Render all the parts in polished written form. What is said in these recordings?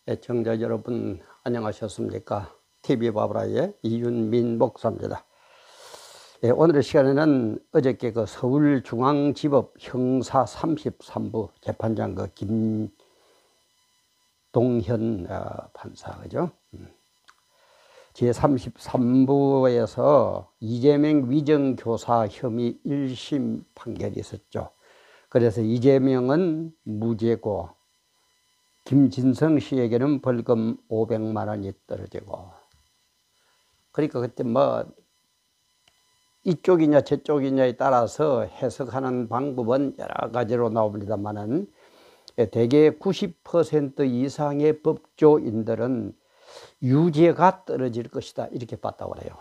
애청자 여러분 안녕하셨습니까? TV바브라의 이윤민 목사입니다. 오늘의 시간에는 어저께 그 서울중앙지법 형사 33부 재판장 그 김동현 판사, 그죠? 제33부에서 이재명 위정교사 혐의 1심 판결이 있었죠. 그래서 이재명은 무죄고 김진성 씨에게는 벌금 500만 원이 떨어지고, 그러니까 그때 뭐 이쪽이냐 저쪽이냐에 따라서 해석하는 방법은 여러 가지로 나옵니다만은 대개 90% 이상의 법조인들은 유죄가 떨어질 것이다 이렇게 봤다고 그래요.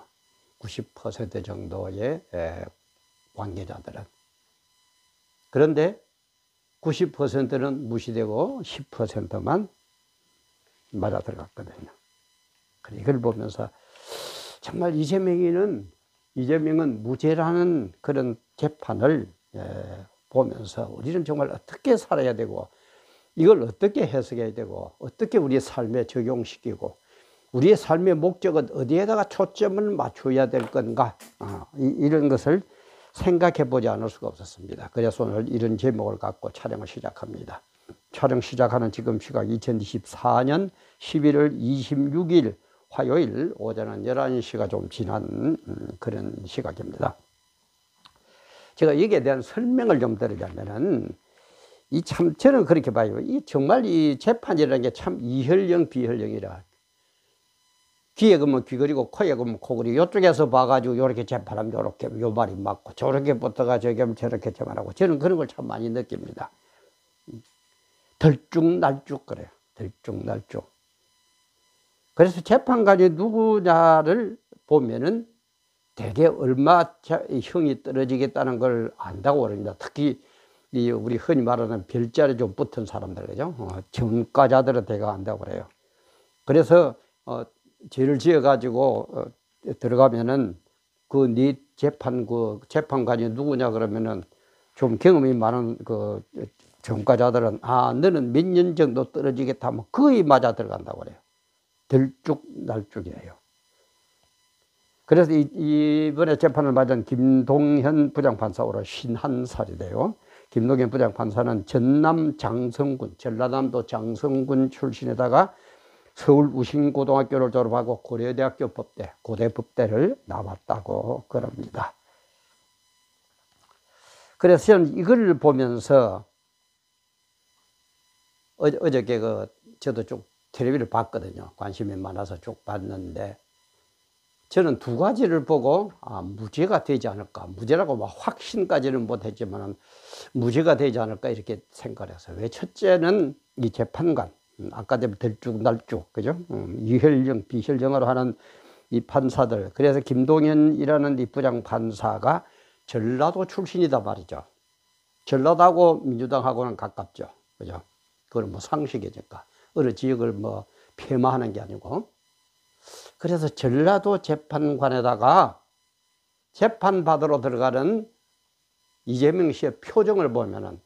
90% 정도의 관계자들은. 그런데 90%는 무시되고 10%만 맞아 들어갔거든요. 이걸 보면서 정말 이재명은 무죄라는 그런 재판을 보면서 우리는 정말 어떻게 살아야 되고, 이걸 어떻게 해석해야 되고, 어떻게 우리의 삶에 적용시키고, 우리의 삶의 목적은 어디에다가 초점을 맞춰야 될 건가, 이런 것을 생각해 보지 않을 수가 없었습니다. 그래서 오늘 이런 제목을 갖고 촬영을 시작합니다. 촬영 시작하는 지금 시각 2024년 11월 26일 화요일 오전 11시가 좀 지난 그런 시각입니다. 제가 여기에 대한 설명을 좀 드리자면은, 저는 그렇게 봐요. 정말 이 재판이라는 게 참 이혈령 비혈령이라. 귀에 그러면 귀 그리고 코에 그러면 코 그리고 이쪽에서 봐가지고 요렇게 재판하면 요렇게 요 말이 맞고, 저렇게 붙어가 저기 하면 저렇게 재판하고, 저는 그런 걸 참 많이 느낍니다. 들쭉날쭉 그래요. 들쭉날쭉. 그래서 재판관이 누구냐를 보면은 대개 얼마 형이 떨어지겠다는 걸 안다고 그럽니다. 특히 우리 흔히 말하는 별자리 좀 붙은 사람들, 그죠? 전과자들은 대개 안다고 그래요. 그래서 죄를 지어가지고 들어가면은 네 재판관이 누구냐 그러면은 좀 경험이 많은 그 전과자들은 너는 몇 년 정도 떨어지겠다 하면 거의 맞아 들어간다고 그래요. 들쭉날쭉이에요. 그래서 이번에 재판을 받은 김동현 부장판사로 51살이 돼요. 김동현 부장판사는 전남 장성군, 전라남도 장성군 출신에다가 서울 우신고등학교를 졸업하고 고려대학교 법대, 고대법대를 나왔다고 그럽니다. 그래서 저는 이걸 보면서 어저께 저도 쭉 텔레비를 봤거든요. 관심이 많아서 쭉 봤는데, 저는 두 가지를 보고 무죄가 되지 않을까, 무죄라고 막 확신까지는 못했지만 무죄가 되지 않을까 이렇게 생각을 했어요. 왜? 첫째는 이 재판관, 아까 되면 들쭉날쭉, 그죠? 이혈령 비혈령으로 하는 이 판사들. 그래서 김동현이라는 이 부장 판사가 전라도 출신이다 말이죠. 전라도하고 민주당하고는 가깝죠, 그죠? 그건 뭐 상식이니까 어느 지역을 뭐 폄하하는 게 아니고. 그래서 전라도 재판관에다가 재판받으러 들어가는 이재명 씨의 표정을 보면은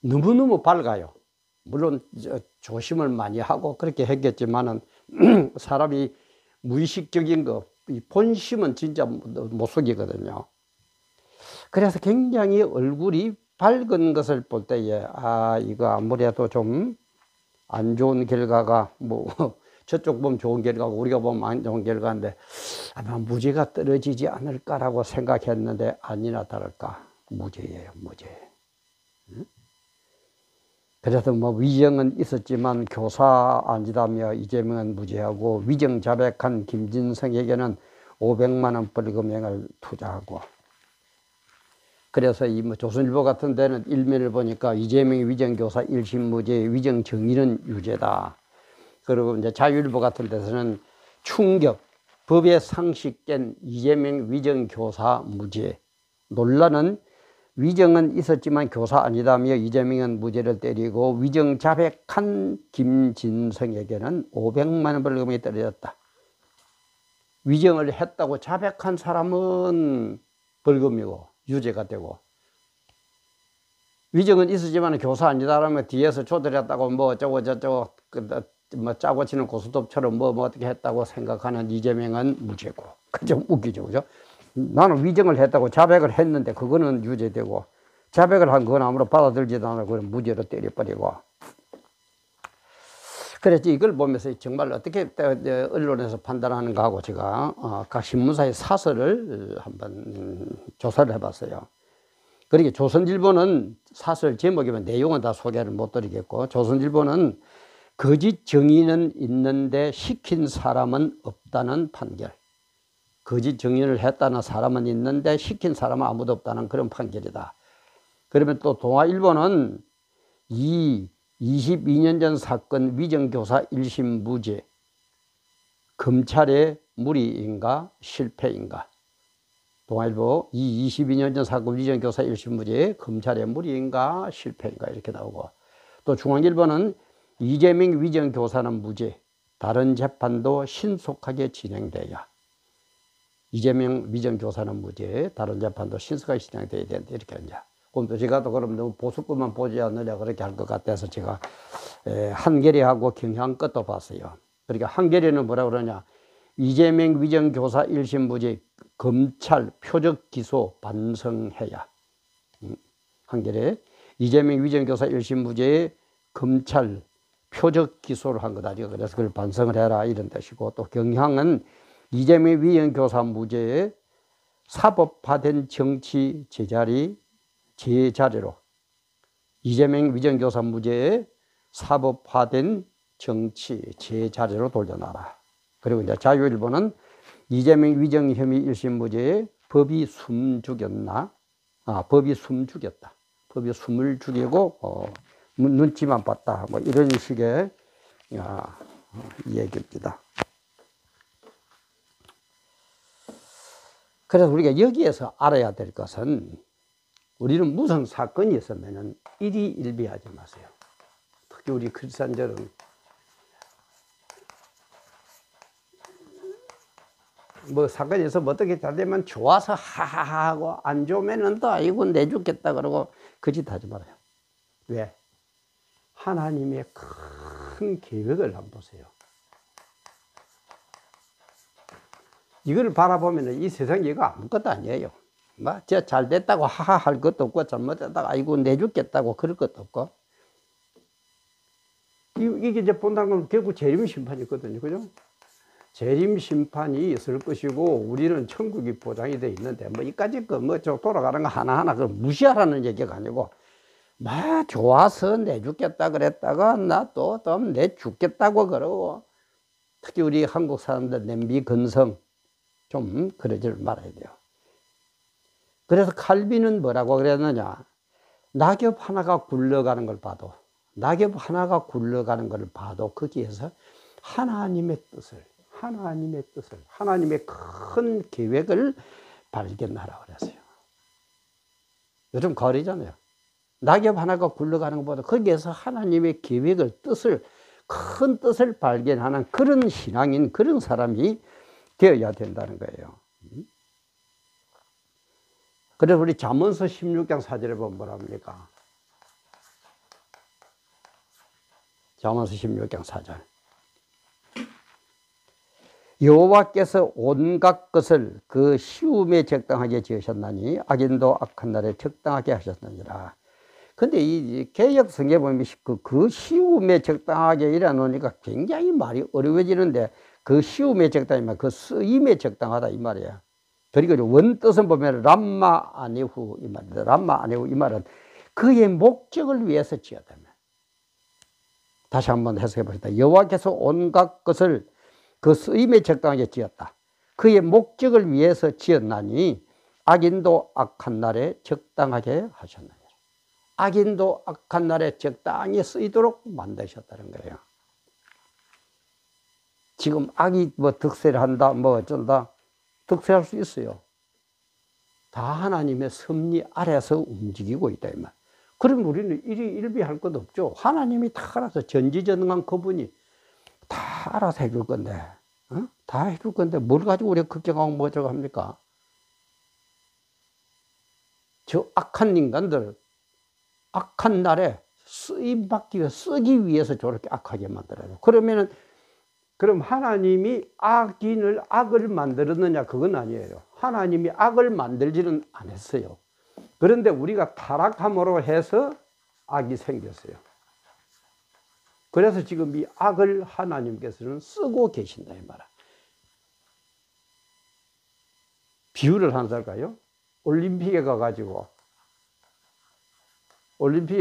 너무너무 밝아요. 물론 조심을 많이 하고 그렇게 했겠지만은 사람이 무의식적인 이 본심은 진짜 못 속이거든요. 그래서 굉장히 얼굴이 밝은 것을 볼 때에 이거 아무래도 좀 안 좋은 결과가 저쪽 보면 좋은 결과고 우리가 보면 안 좋은 결과인데 아마 무죄가 떨어지지 않을까라고 생각했는데 아니나 다를까 무죄예요, 무죄. 그래서 위정은 있었지만 교사 아니다며 이재명은 무죄하고, 위정 자백한 김진성에게는 500만 원 벌금형을 투자하고. 그래서 조선일보 같은 데는 일면을 보니까 이재명이 위정교사 1심 무죄, 위정정의는 유죄다. 그리고 이제 자유일보 같은 데서는 충격, 법의 상식 깬 이재명 위정교사 무죄. 논란은 위정은 있었지만 교사 아니다며 이재명은 무죄를 때리고, 위정 자백한 김진성에게는 500만 원 벌금이 떨어졌다. 위정을 했다고 자백한 사람은 벌금이고 유죄가 되고, 위정은 있었지만 교사 아니다라면 뒤에서 조절했다고 뭐 어쩌고 저쩌고 뭐 짜고 치는 고스톱처럼 뭐 어떻게 했다고 생각하는 이재명은 무죄고. 그 좀 웃기죠, 그죠? 나는 위정을 했다고 자백을 했는데 그거는 유죄되고 자백을 한 건 아무로 받아들지도 않고 그건 무죄로 때려버리고. 그래서 이걸 보면서 정말 어떻게 언론에서 판단하는가 하고 제가 각 신문사의 사설을 한번 조사를 해봤어요. 그러니까 조선일보는 사설 제목이면 내용은 다 소개를 못 드리겠고, 조선일보는 거짓 정의는 있는데 시킨 사람은 없다는 판결. 거짓 정의를 했다는 사람은 있는데 시킨 사람은 아무도 없다는 그런 판결이다. 그러면 또 동아일보는 22년 전 사건 위정교사 1심 무죄. 검찰의 무리인가 실패인가. 동아일보 22년 전 사건 위정교사 1심 무죄. 검찰의 무리인가 실패인가 이렇게 나오고, 또 중앙일보는 이재명 위정교사는 무죄. 다른 재판도 신속하게 진행돼야. 이재명 위정교사는 무죄. 다른 재판도 신속하게 진행돼야 된다. 이렇게 이제. 그럼 또 제가 또 그럼 너무 보수급만 보지 않느냐 그렇게 할 것 같아서 제가 한겨레하고 경향 것도 봤어요. 그러니까 한겨레는 뭐라 그러냐. 이재명 위정교사 1심 무죄 검찰 표적 기소 반성해야. 한겨레 이재명 위정교사 1심 무죄에 검찰 표적 기소를 한 거다. 그래서 그걸 반성을 해라 이런 뜻이고, 또 경향은 이재명 위정교사 무죄에 사법화된 정치 제자리로 이재명 위정교사 무죄에 사법화된 정치 제자리로 돌려놔라. 그리고 이제 자유일보는 이재명 위정 혐의 1심 무죄에 법이 숨죽였나? 법이 숨죽였다. 법이 숨을 죽이고 눈치만 봤다. 뭐 이런 식의 얘기입니다. 그래서 우리가 여기에서 알아야 될 것은, 우리는 무슨 사건이 있으면은 일희일비하지 마세요. 특히 우리 크리스찬들은 뭐 사건이 있어 뭐 어떻게 잘 되면 좋아서 하하하 하고 안 좋으면은 또 아이고 내 죽겠다 그러고 그 짓 하지 말아요. 왜? 하나님의 큰 계획을 한번 보세요. 이걸 바라보면 이 세상 이거 아무것도 아니에요. 뭐, 잘 됐다고 하하 할 것도 없고, 잘못됐다고 아이고 내 죽겠다고 그럴 것도 없고. 이게 이제 본다는 건 결국 재림 심판이거든요. 그죠? 재림 심판이 있을 것이고, 우리는 천국이 보장이 돼 있는데, 뭐, 이까짓 거, 뭐, 돌아가는 거 하나하나 그 무시하라는 얘기가 아니고, 막 좋아서 내 죽겠다 그랬다가, 나 또 내 죽겠다고 그러고, 특히 우리 한국 사람들 냄비 근성, 좀 그러지 말아야 돼요. 그래서 칼빈은 뭐라고 그랬느냐. 낙엽 하나가 굴러가는 걸 봐도, 낙엽 하나가 굴러가는 걸 봐도 거기에서 하나님의 뜻을, 하나님의 큰 계획을 발견하라 그랬어요. 요즘 가을이잖아요. 낙엽 하나가 굴러가는 것보다 거기에서 하나님의 계획을, 뜻을, 큰 뜻을 발견하는 그런 신앙인, 그런 사람이 되어야 된다는 거예요. 그래서 우리 잠언서 16장 4절에 보면 뭐라 합니까? 잠언서 16장 4절. 여호와께서 온갖 것을 그 시움에 적당하게 지으셨나니 악인도 악한 날에 적당하게 하셨느니라. 근데 이 개역 성경에 보면 그 시움에 적당하게 이래 놓으니까 굉장히 말이 어려워지는데, 그 시움에 적당하면 그 쓰임에 적당하다 이 말이에요. 그리고 원뜻은 보면 람마 아니후 이 말입니다. 람마 아니후 이 말은 그의 목적을 위해서 지었다면. 다시 한번 해석해 봅시다. 여호와께서 온갖 것을 그 쓰임에 적당하게 지었다. 그의 목적을 위해서 지었나니 악인도 악한 날에 적당하게 하셨느니라. 악인도 악한 날에 적당히 쓰이도록 만드셨다는 거예요. 지금 악이 뭐 득세를 한다, 뭐 어쩐다, 득세할 수 있어요. 다 하나님의 섭리 아래서 움직이고 있다 이 말. 그럼 우리는 일비할 것 없죠. 하나님이 다 알아서, 전지전능한 그분이 다 알아서 해줄 건데, 다 해줄 건데 뭘 가지고 우리가 걱정하고 뭐 저거 합니까? 저 악한 인간들, 악한 날에 쓰임받기 위해 쓰기 위해서 저렇게 악하게 만들어요. 그럼 하나님이 악을 만들었느냐? 그건 아니에요. 하나님이 악을 만들지는 않았어요. 그런데 우리가 타락함으로 해서 악이 생겼어요. 그래서 지금 이 악을 하나님께서는 쓰고 계신다 이 말이야. 비유를 하나 할까요? 올림픽에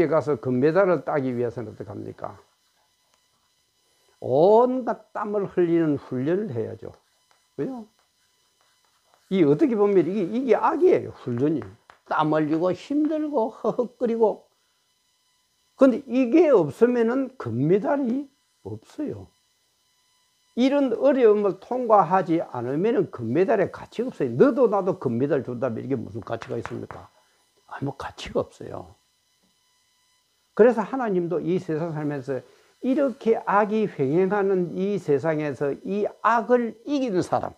가서 금메달을 따기 위해서는 어떻게 합니까? 온갖 땀을 흘리는 훈련을 해야죠. 그죠? 어떻게 보면 이게 악이에요, 훈련이. 땀 흘리고 힘들고 허헉거리고. 근데 이게 없으면은 금메달이 없어요. 이런 어려움을 통과하지 않으면 금메달에 가치가 없어요. 너도 나도 금메달 준다면 이게 무슨 가치가 있습니까? 아무 가치가 없어요. 그래서 하나님도 이 세상 살면서 이렇게 악이 횡행하는 이 세상에서 이 악을 이기는 사람,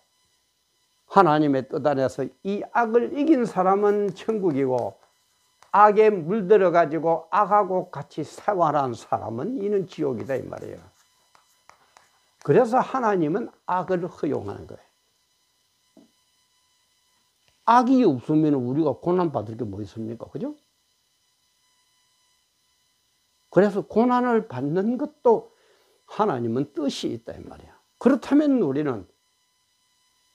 하나님의 뜻 안에서 이 악을 이긴 사람은 천국이고, 악에 물들어 가지고 악하고 같이 생활한 사람은 이는 지옥이다 이 말이에요. 그래서 하나님은 악을 허용하는 거예요. 악이 없으면 우리가 고난받을 게 뭐 있습니까? 그죠? 그래서 고난을 받는 것도 하나님은 뜻이 있다 이 말이야. 그렇다면 우리는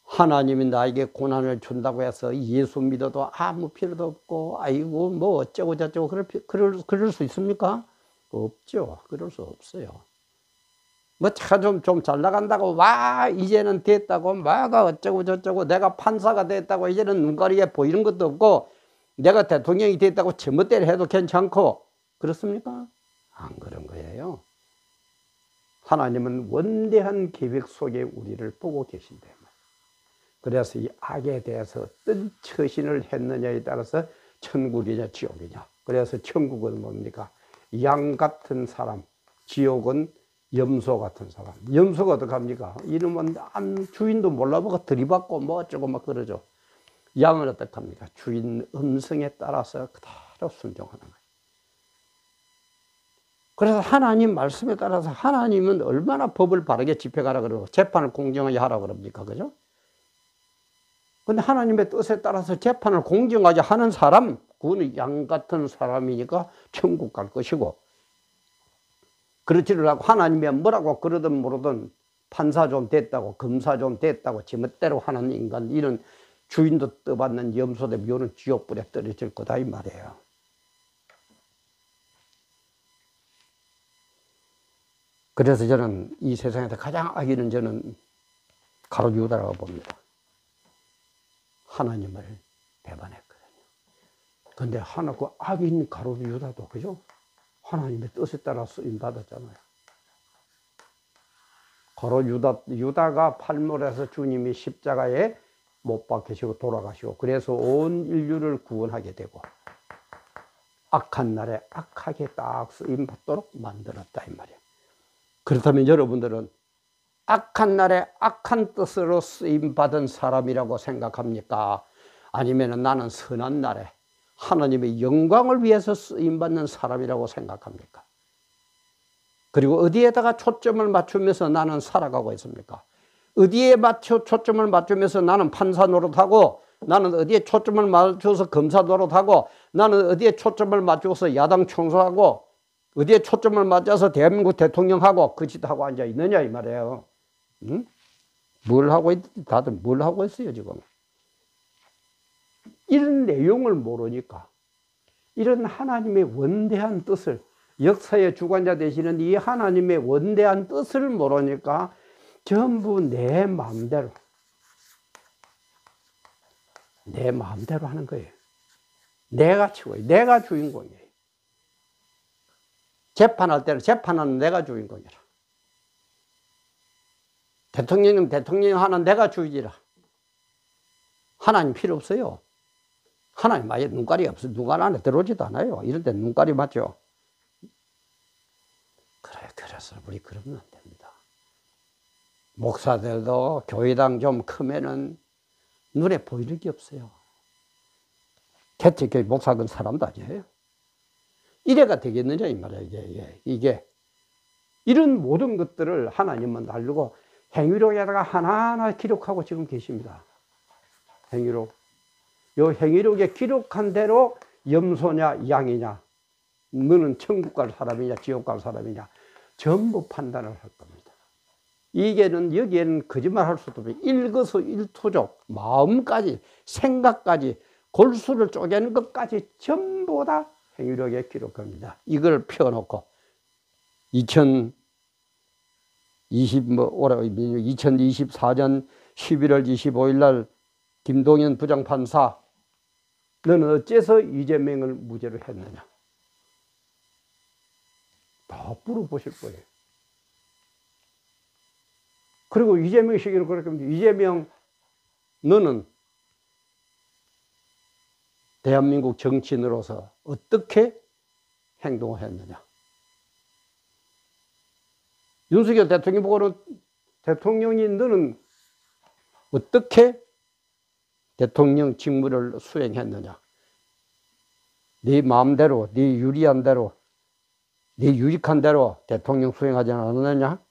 하나님이 나에게 고난을 준다고 해서 예수 믿어도 아무 필요도 없고 아이고 뭐 어쩌고 저쩌고 그럴 수 있습니까? 없죠. 그럴 수 없어요. 뭐 차 좀 잘 나간다고 와 이제는 됐다고 뭐가 어쩌고 저쩌고 내가 판사가 됐다고 이제는 눈가리에 보이는 것도 없고 내가 대통령이 됐다고 제멋대로 해도 괜찮고 그렇습니까? 안 그런 거예요. 하나님은 원대한 계획 속에 우리를 보고 계신다. 그래서 이 악에 대해서 어떤 처신을 했느냐에 따라서 천국이냐 지옥이냐. 그래서 천국은 뭡니까? 양 같은 사람, 지옥은 염소 같은 사람. 염소가 어떻게 합니까? 이름은 주인도 몰라보고 들이받고 뭐 어쩌고 막 그러죠. 양은 어떻게 합니까? 주인 음성에 따라서 그대로 순종하는 거예요. 그래서 하나님 말씀에 따라서 하나님은 얼마나 법을 바르게 집행하라 그러고 재판을 공정하게 하라 그럽니까? 그죠? 근데 하나님의 뜻에 따라서 재판을 공정하게 하는 사람, 그거는 양 같은 사람이니까 천국 갈 것이고, 그렇지를 않고 하나님이 뭐라고 그러든 모르든 판사 좀 됐다고, 검사 좀 됐다고, 지멋대로 하는 인간, 이런 주인도 떠받는 염소되면 이거는 지옥불에 떨어질 거다, 이 말이에요. 그래서 저는 이 세상에서 가장 악의는 저는 가롯 유다라고 봅니다. 하나님을 배반했거든요. 근데 그 악인 가롯 유다도, 그죠? 하나님의 뜻에 따라 쓰임 받았잖아요. 가롯 유다가 팔몰에서 주님이 십자가에 못 박히시고 돌아가시고, 그래서 온 인류를 구원하게 되고, 악한 날에 악하게 딱 쓰임 받도록 만들었다, 이 말이에요. 그렇다면 여러분들은 악한 날에 악한 뜻으로 쓰임받은 사람이라고 생각합니까? 아니면 나는 선한 날에 하나님의 영광을 위해서 쓰임받는 사람이라고 생각합니까? 그리고 어디에다가 초점을 맞추면서 나는 살아가고 있습니까? 어디에 초점을 맞추면서 나는 판사 노릇하고, 나는 어디에 초점을 맞춰서 검사 노릇하고, 나는 어디에 초점을 맞춰서 야당 총수하고, 어디에 초점을 맞춰서 대한민국 대통령하고 그 짓 하고 앉아 있느냐 이 말이에요. 응? 다들 뭘 하고 있어요 지금? 이런 내용을 모르니까, 이런 하나님의 원대한 뜻을, 역사의 주관자 되시는 이 하나님의 원대한 뜻을 모르니까 전부 내 마음대로 하는 거예요. 내가 최고예요. 내가 주인공이에요. 재판할 때는 재판하는 내가 주인공이라. 대통령 하는 내가 주인이라. 하나님 필요 없어요. 하나님 아예 눈깔이 없어요. 눈깔 안에 들어오지도 않아요. 이럴 때 눈깔이 맞죠. 그래서 우리 그러면 안 됩니다. 목사들도 교회당 좀 크면은 눈에 보이는 게 없어요. 대체 교회 목사든 사람도 아니에요. 이래가 되겠느냐 이 말이야. 이게 이런 모든 것들을 하나님은 알고 행위록에다가 하나하나 기록하고 지금 계십니다. 행위록. 요 행위록에 기록한 대로 염소냐 양이냐, 너는 천국 갈 사람이냐 지옥 갈 사람이냐 전부 판단을 할 겁니다. 이게는 여기에는 거짓말 할 수도 없어요. 일거수일투족, 마음까지 생각까지 골수를 쪼개는 것까지 전부 다 행위록에 기록합니다. 이걸 펴놓고 2024년 11월 25일 날 김동연 부장판사, 너는 어째서 이재명을 무죄로 했느냐? 다 물어보실 거예요. 그리고 이재명 시기는 그렇게 합니다. 이재명, 너는 대한민국 정치인으로서 어떻게 행동을 했느냐? 윤석열 대통령 보고는 대통령이 너는 어떻게 대통령 직무를 수행했느냐? 네 마음대로, 네 유리한 대로, 네 유익한 대로 대통령 수행하지 않았느냐?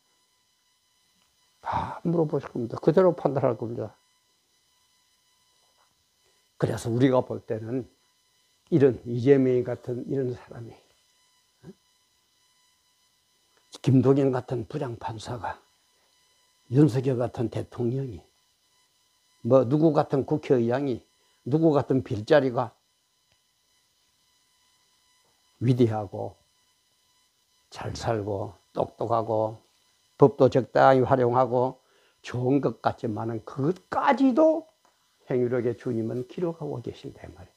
다 물어보실 겁니다. 그대로 판단할 겁니다. 그래서 우리가 볼 때는 이런 이재명 같은 이런 사람이, 김동연 같은 부장판사가, 윤석열 같은 대통령이, 뭐 누구 같은 국회의장이, 누구 같은 빌자리가 위대하고 잘 살고 똑똑하고 법도 적당히 활용하고 좋은 것 같지만은 그것까지도 행위록에 주님은 기록하고 계신다 말이에요.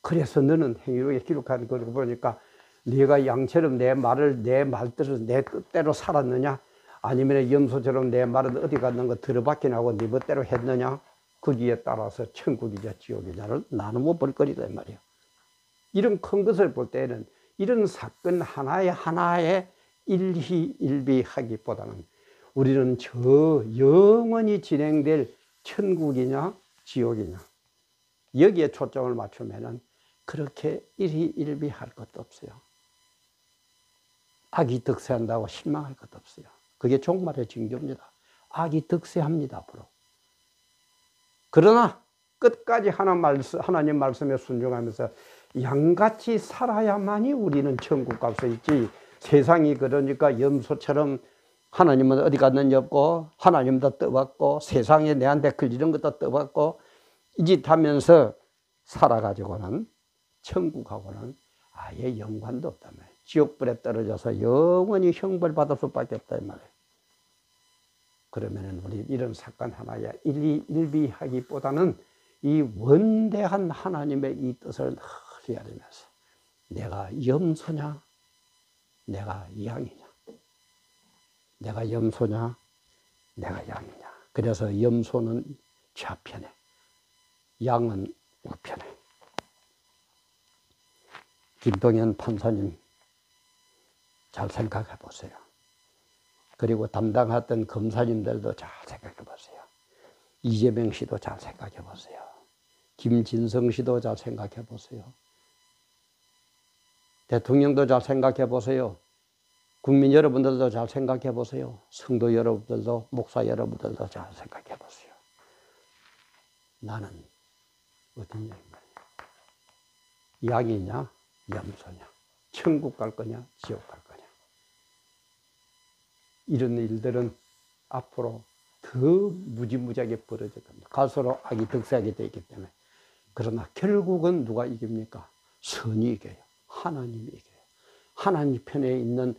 그래서 너는 행위록에 기록하는 걸 보니까 네가 양처럼 내 말대로 내 뜻대로 살았느냐, 아니면 염소처럼 내 말은 어디 갔는 거 들어박히나 하고 네 멋대로 했느냐, 거기에 따라서 천국이냐 지옥이냐를 나누어 볼 거리다 말이에요. 이런 큰 것을 볼 때는 이런 사건 하나에 일희일비하기보다는 우리는 저 영원히 진행될 천국이냐 지옥이냐 여기에 초점을 맞추면은 그렇게 일희일비할 것도 없어요. 악이 득세한다고 실망할 것도 없어요. 그게 종말의 징조입니다. 악이 득세합니다, 앞으로. 그러나 끝까지 하나님 말씀에 순종하면서 양같이 살아야만이 우리는 천국 갈 수 있지, 세상이 그러니까 염소처럼 하나님은 어디 갔는지 없고 하나님도 떠받고 세상에 내한테 걸리는 것도 떠받고 이 짓 하면서 살아가지고는 천국하고는 아예 연관도 없단 말이에요. 지옥불에 떨어져서 영원히 형벌받을 수밖에 없다 이 말이에요. 그러면은 우리 이런 사건 하나에 일희일비하기보다는 이 원대한 하나님의 이 뜻을 헤아리면서 내가 염소냐 내가 양이냐, 내가 염소냐 내가 양이냐. 그래서 염소는 좌편에, 양은 우편에. 김동연 판사님 잘 생각해 보세요. 그리고 담당했던 검사님들도 잘 생각해 보세요. 이재명 씨도 잘 생각해 보세요. 김진성 씨도 잘 생각해 보세요. 대통령도 잘 생각해 보세요. 국민 여러분들도 잘 생각해 보세요. 성도 여러분들도, 목사 여러분들도 잘 생각해 보세요. 나는 어디냐, 양이냐 염소냐, 천국 갈 거냐 지옥 갈 거냐. 이런 일들은 앞으로 더 무지무지하게 벌어질 겁니다. 갈수록 악이 득세하게 되기 때문에. 그러나 결국은 누가 이깁니까? 선이 이겨요. 하나님이 이겨요. 하나님 편에 있는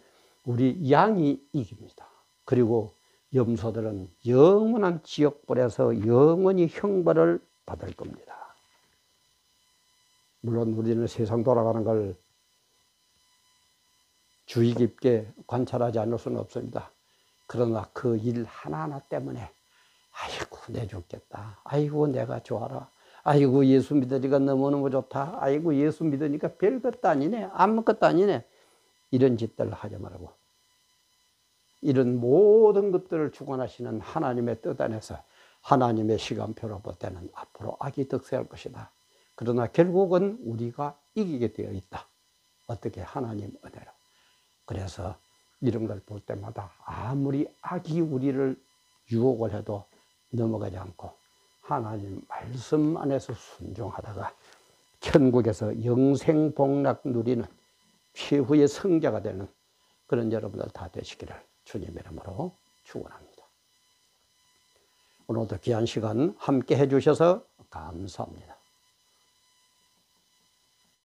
우리 양이 이깁니다. 그리고 염소들은 영원한 지옥불에서 영원히 형벌을 받을 겁니다. 물론 우리는 세상 돌아가는 걸 주의 깊게 관찰하지 않을 수는 없습니다. 그러나 그 일 하나하나 때문에 아이고 내 죽겠다, 아이고 내가 좋아라, 아이고 예수 믿으니까 너무너무 좋다, 아이고 예수 믿으니까 별것도 아니네, 아무것도 아니네, 이런 짓들을 하지 말고 이런 모든 것들을 주관하시는 하나님의 뜻 안에서 하나님의 시간표로 볼 때는 앞으로 악이 득세할 것이다. 그러나 결국은 우리가 이기게 되어 있다. 어떻게 하나님 은혜로. 그래서 이런 걸 볼 때마다 아무리 악이 우리를 유혹을 해도 넘어가지 않고 하나님 말씀 안에서 순종하다가 천국에서 영생복락 누리는 최후의 성자가 되는 그런 여러분들 다 되시기를 주님의 이름으로 축원합니다. 오늘도 귀한 시간 함께 해주셔서 감사합니다.